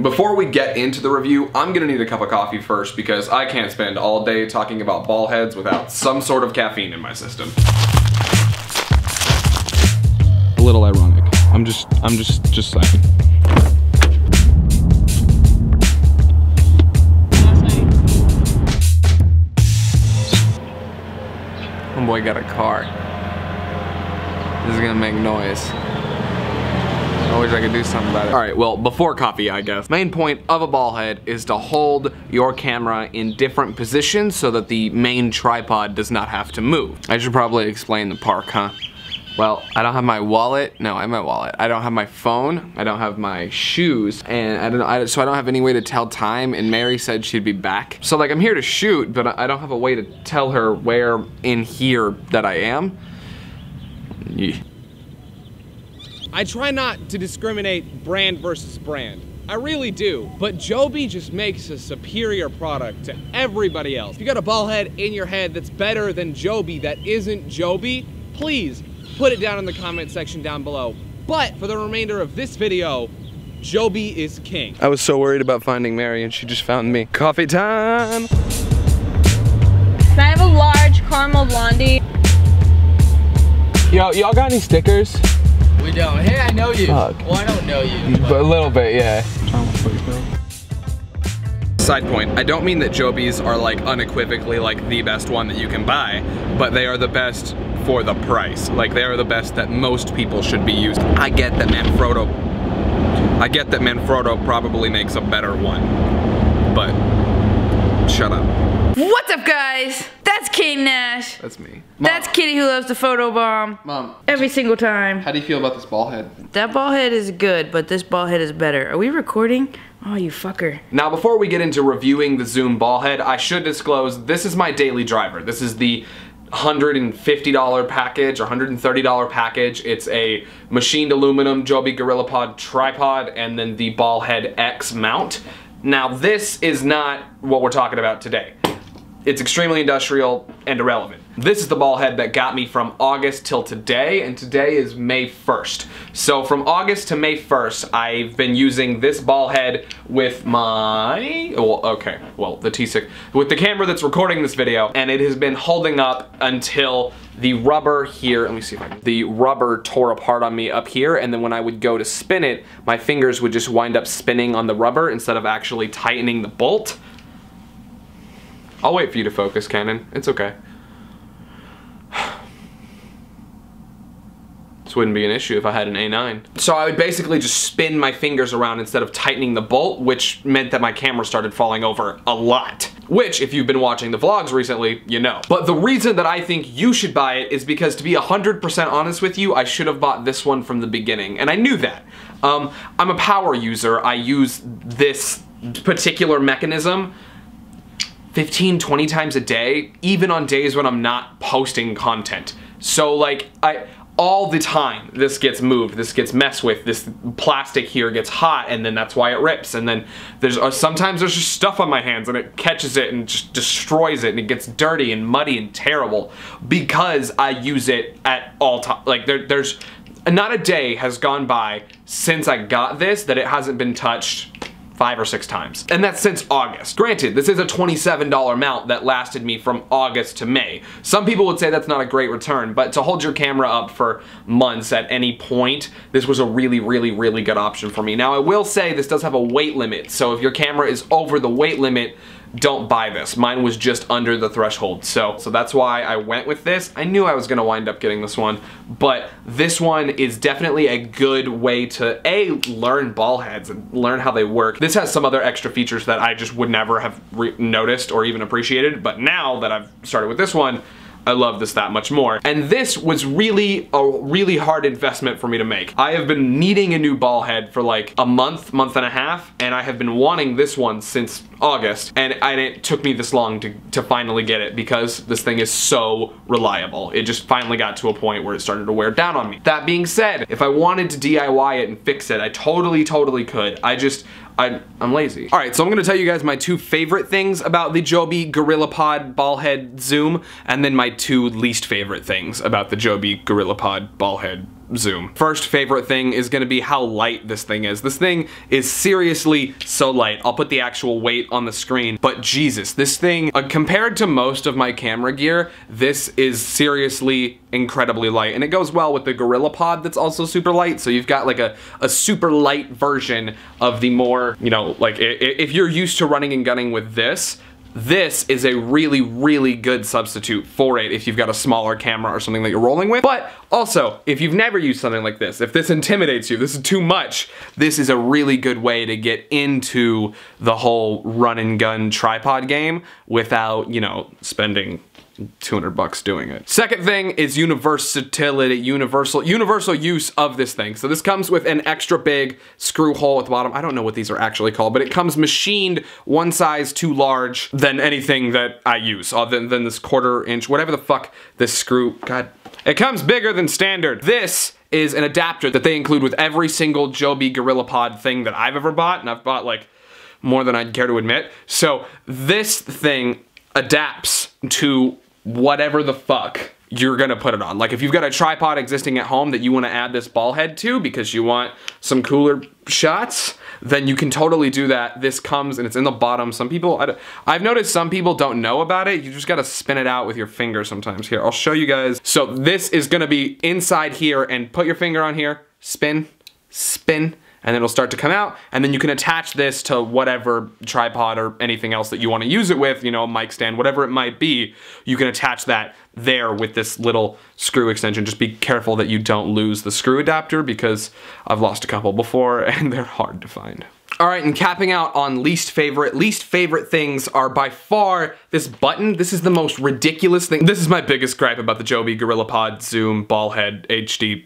Before we get into the review, I'm gonna need a cup of coffee first because I can't spend all day talking about ball heads without some sort of caffeine in my system. A little ironic. I'm just saying. Oh boy, got a car. This is gonna make noise. I wish I could do something about it. All right, well, before coffee, I guess. Main point of a ball head is to hold your camera in different positions so that the main tripod does not have to move. I should probably explain the park, huh? Well, I don't have my wallet. No, I have my wallet. I don't have my phone. I don't have my shoes. And so I don't have any way to tell time, and Mary said she'd be back. So like, I'm here to shoot, but I don't have a way to tell her where in here that I am. Yeah. I try not to discriminate brand versus brand. I really do. But Joby just makes a superior product to everybody else. If you got a ball head in your head that's better than Joby that isn't Joby, please put it down in the comment section down below. But for the remainder of this video, Joby is king. I was so worried about finding Mary and she just found me. Coffee time! Can I have a large caramel blondie? Yo, y'all got any stickers? We don't. Hey, I know you. Fuck. Well, I don't know you. But a little bit, yeah. Side point, I don't mean that Joby's are like unequivocally like the best one that you can buy, but they are the best for the price. Like, they are the best that most people should be using. I get that Manfrotto probably makes a better one, but shut up. What's up, guys? That's Kate Nash. That's me. Mom. That's Kitty who loves to photobomb. Mom, every single time. how do you feel about this ball head? That ball head is good, but this ball head is better. Are we recording? Oh, you fucker. Now, before we get into reviewing the Zoom ball head, I should disclose this is my daily driver. This is the $150 package or $130 package. It's a machined aluminum Joby Gorillapod tripod and then the Ballhead X mount. Now, this is not what we're talking about today. It's extremely industrial and irrelevant. This is the ball head that got me from August till today, and today is May 1st. So from August to May 1st, I've been using this ball head with my, the T6, with the camera that's recording this video, and it has been holding up until the rubber here, let me see if I can, the rubber tore apart on me up here, and then when I would go to spin it, my fingers would just wind up spinning on the rubber instead of actually tightening the bolt. I'll wait for you to focus, Canon. It's okay. This wouldn't be an issue if I had an A9. So I would basically just spin my fingers around instead of tightening the bolt, which meant that my camera started falling over a lot. Which, if you've been watching the vlogs recently, you know. But the reason that I think you should buy it is because, to be 100% honest with you, I should have bought this one from the beginning, and I knew that. I'm a power user. I use this particular mechanism 15-20 times a day, even on days when I'm not posting content. So like, all the time this gets moved, this gets messed with, this plastic here gets hot, and then that's why it rips, and then sometimes there's just stuff on my hands and it catches it and just destroys it, and it gets dirty and muddy and terrible because I use it at all times. Like, there's not a day has gone by since I got this that it hasn't been touched 5 or 6 times. And that's since August. Granted, this is a $27 mount that lasted me from August to May. Some people would say that's not a great return, but to hold your camera up for months at any point, this was a really, really, really good option for me. Now, I will say this does have a weight limit, so if your camera is over the weight limit, don't buy this. Mine was just under the threshold, so that's why I went with this. I knew I was gonna wind up getting this one, but this one is definitely a good way to learn ball heads and learn how they work. This has some other extra features that I just would never have noticed or even appreciated, but now that I've started with this one, I love this that much more. And this was really a really hard investment for me to make. I have been needing a new ball head for like a month and a half, and I have been wanting this one since August, and it took me this long to finally get it because this thing is so reliable. It just finally got to a point where it started to wear down on me. That being said, if I wanted to DIY it and fix it, I totally could. I'm lazy. All right, so I'm gonna tell you guys my 2 favorite things about the Joby Gorillapod Ballhead Zoom, and then my 2 least favorite things about the Joby Gorillapod Ballhead zoom. First favorite thing is gonna be how light this thing is. This thing is seriously so light. I'll put the actual weight on the screen, but Jesus, this thing, compared to most of my camera gear, this is seriously incredibly light. And it goes well with the Gorillapod that's also super light, so you've got like a super light version of the more, you know, like if you're used to running and gunning with this is a really, really good substitute for it if you've got a smaller camera or something that you're rolling with. But also, if you've never used something like this, if this intimidates you, this is too much, this is a really good way to get into the whole run and gun tripod game without, you know, spending $200 doing it. Second thing is universality, universal use of this thing. So this comes with an extra big screw hole at the bottom. I don't know what these are actually called, but it comes machined one size too large than anything that I use, other than this 1/4 inch, whatever the fuck this screw, God. It comes bigger than standard. This is an adapter that they include with every single Joby Gorillapod thing that I've ever bought, and I've bought like more than I'd care to admit. So this thing adapts to whatever the fuck you're gonna put it on. Like if you've got a tripod existing at home that you wanna add this ball head to because you want some cooler shots, then you can totally do that. This comes and it's in the bottom. Some people, I've noticed some people don't know about it. You just gotta spin it out with your finger sometimes. Here, I'll show you guys. So this is gonna be inside here, and put your finger on here, spin, spin, and it'll start to come out, and then you can attach this to whatever tripod or anything else that you want to use it with, you know, mic stand, whatever it might be. You can attach that there with this little screw extension. Just be careful that you don't lose the screw adapter, because I've lost a couple before and they're hard to find. All right, and capping out on least favorite things are by far this button. This is the most ridiculous thing. This is my biggest gripe about the Joby Gorillapod Zoom Ballhead HD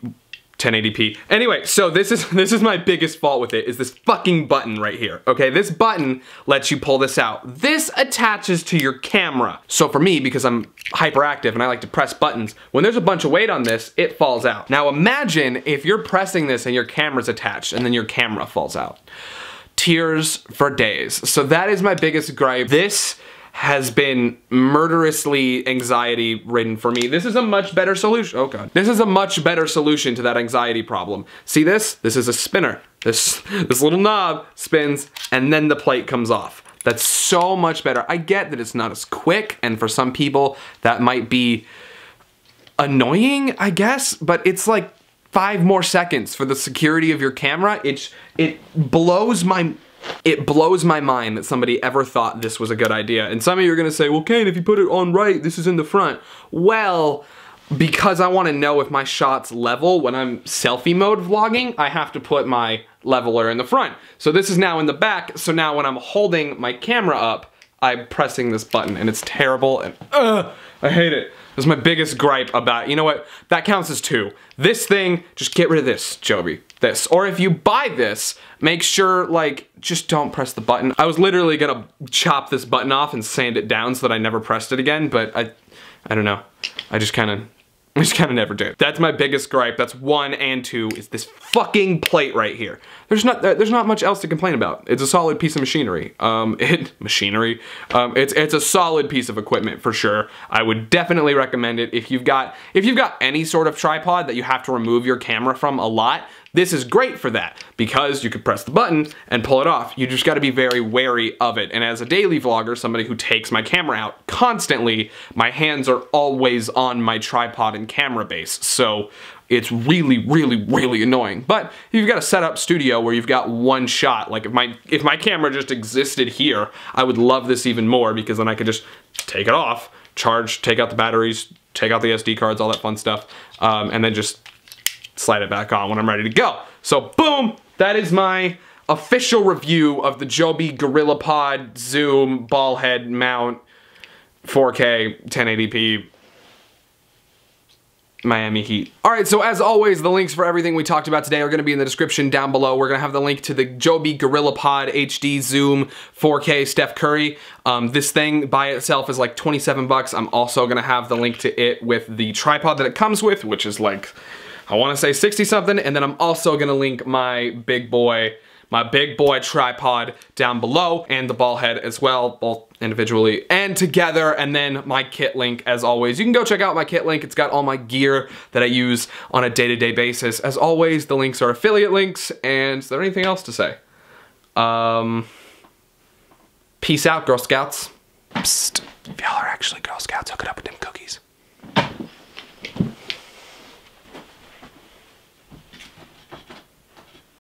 1080p. Anyway, so this is my biggest fault with it, is this fucking button right here. Okay, this button lets you pull this out. This attaches to your camera. So for me, because I'm hyperactive and I like to press buttons, when there's a bunch of weight on this, it falls out. Now imagine if you're pressing this and your camera's attached and then your camera falls out. Tears for days. So that is my biggest gripe. This has been murderously anxiety ridden for me. This is a much better solution. Oh God. This is a much better solution to that anxiety problem. See this? This is a spinner. This little knob spins and then the plate comes off. That's so much better. I get that it's not as quick, and for some people that might be annoying, I guess, but it's like 5 more seconds for the security of your camera. It blows my mind that somebody ever thought this was a good idea. And some of you are gonna say, well, Kane, if you put it on right, this is in the front. Well, because I wanna know if my shot's level when I'm selfie mode vlogging, I have to put my leveler in the front. So this is now in the back, so now when I'm holding my camera up, I'm pressing this button, and it's terrible, and I hate it. That's my biggest gripe about it. You know what? That counts as 2. This thing, just get rid of this, Joby. This. Or if you buy this, make sure, like, just don't press the button. I was literally gonna chop this button off and sand it down so that I never pressed it again, but I don't know. I just kinda never did. That's my biggest gripe. That's 1 and 2, is this fucking plate right here. There's not much else to complain about. It's a solid piece of machinery. It's a solid piece of equipment for sure. I would definitely recommend it if you've got any sort of tripod that you have to remove your camera from a lot. This is great for that, because you could press the button and pull it off. You just gotta be very wary of it. And as a daily vlogger, somebody who takes my camera out constantly, my hands are always on my tripod and camera base. So it's really, really, really annoying. But if you've got a setup studio where you've got one shot, like if my camera just existed here, I would love this even more, because then I could just take it off, charge, take out the batteries, take out the SD cards, all that fun stuff, and then just slide it back on when I'm ready to go. So boom, that is my official review of the Joby Gorillapod Zoom Ballhead mount 4K 1080p Miami Heat. All right, so as always, the links for everything we talked about today are gonna be in the description down below. We're gonna have the link to the Joby Gorillapod HD Zoom 4K Steph Curry. This thing by itself is like 27 bucks. I'm also gonna have the link to it with the tripod that it comes with, which is like, I wanna say 60 something, and then I'm also gonna link my big boy, my big boy tripod down below, and the ball head as well, both individually and together, and then my kit link as always. You can go check out my kit link. It's got all my gear that I use on a day-to-day basis. As always, the links are affiliate links, and is there anything else to say? Peace out, Girl Scouts. Psst. If y'all are actually Girl Scouts, hook it up with them cookies.